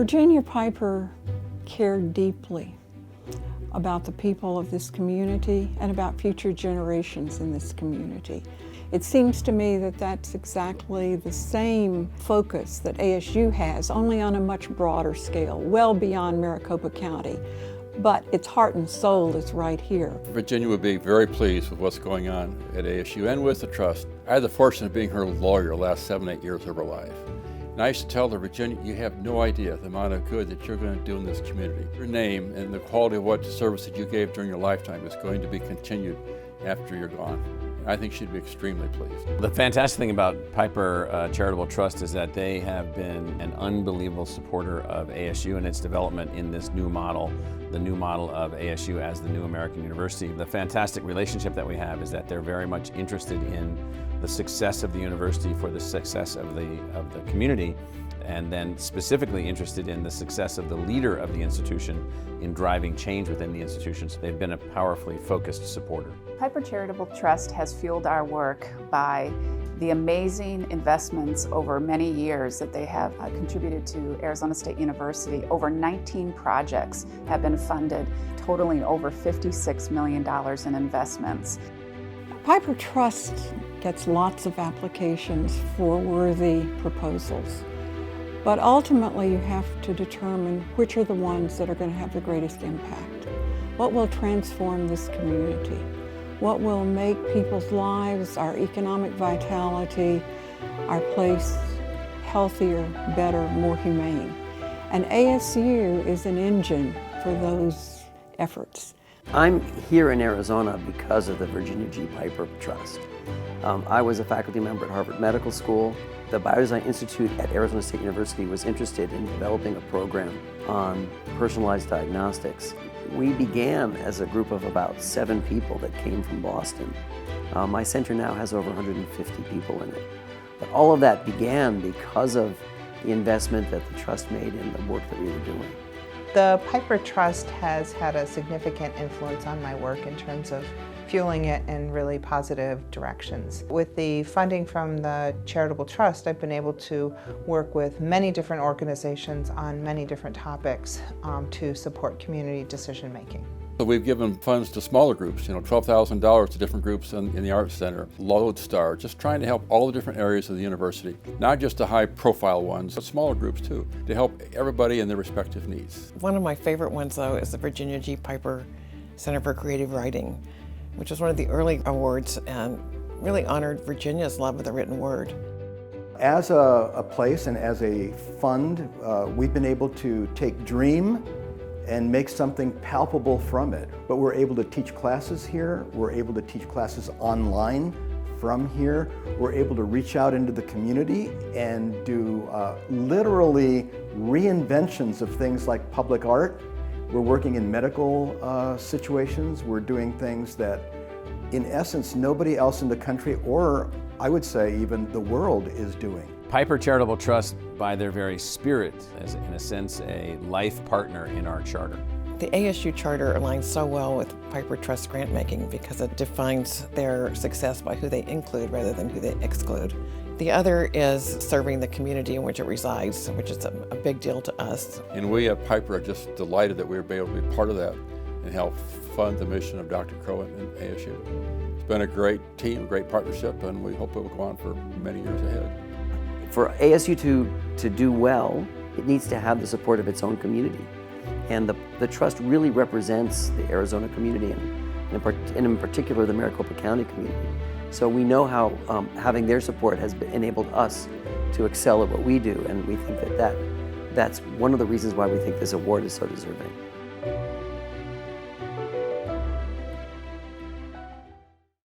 Virginia Piper cared deeply about the people of this community and about future generations in this community. It seems to me that that's exactly the same focus that ASU has, only on a much broader scale, well beyond Maricopa County. But its heart and soul is right here. Virginia would be very pleased with what's going on at ASU and with the Trust. I had the fortune of being her lawyer the last 7-8 years of her life. And I used to tell her, Virginia, you have no idea the amount of good that you're going to do in this community. Your name and the quality of what service that you gave during your lifetime is going to be continued after you're gone. I think she'd be extremely pleased. The fantastic thing about Piper Charitable Trust is that they have been an unbelievable supporter of ASU and its development in this new model, the new model of ASU as the new American university. The fantastic relationship that we have is that they're very much interested in the success of the university for the success of the community, and then specifically interested in the success of the leader of the institution in driving change within the institution. So they've been a powerfully focused supporter. Piper Charitable Trust has fueled our work by the amazing investments over many years that they have contributed to Arizona State University. Over 19 projects have been funded, totaling over $56 million in investments. Piper Trust gets lots of applications for worthy proposals. But ultimately, you have to determine which are the ones that are going to have the greatest impact. What will transform this community? What will make people's lives, our economic vitality, our place healthier, better, more humane? And ASU is an engine for those efforts. I'm here in Arizona because of the Virginia G. Piper Trust. I was a faculty member at Harvard Medical School. The Blodesign Institute at Arizona State University was interested in developing a program on personalized diagnostics. We began as a group of about 7 people that came from Boston. My center now has over 150 people in it. But all of that began because of the investment that the Trust made in the work that we were doing. The Piper Trust has had a significant influence on my work in terms of fueling it in really positive directions. With the funding from the Charitable Trust, I've been able to work with many different organizations on many different topics to support community decision making. So we've given funds to smaller groups, $12,000 to different groups in the Arts Center, Lodestar, just trying to help all the different areas of the university, not just the high profile ones, but smaller groups too, to help everybody in their respective needs. One of my favorite ones though is the Virginia G. Piper Center for Creative Writing, which was one of the early awards and really honored Virginia's love of the written word. As a place and as a fund, we've been able to take dream and make something palpable from it. But we're able to teach classes here, we're able to teach classes online from here, we're able to reach out into the community and do literally reinventions of things like public art. We're working in medical situations. We're doing things that, in essence, nobody else in the country, or I would say even the world, is doing. Piper Charitable Trust, by their very spirit, is in a sense a life partner in our charter. The ASU charter aligns so well with Piper Trust grant making because it defines their success by who they include rather than who they exclude. The other is serving the community in which it resides, which is a big deal to us. And we at Piper are just delighted that we were able to be part of that and help fund the mission of Dr. Crow and ASU. It's been a great team, great partnership, and we hope it will go on for many years ahead. For ASU to do well, it needs to have the support of its own community. And the Trust really represents the Arizona community and in particular the Maricopa County community. So we know how having their support has enabled us to excel at what we do, and we think that's one of the reasons why we think this award is so deserving.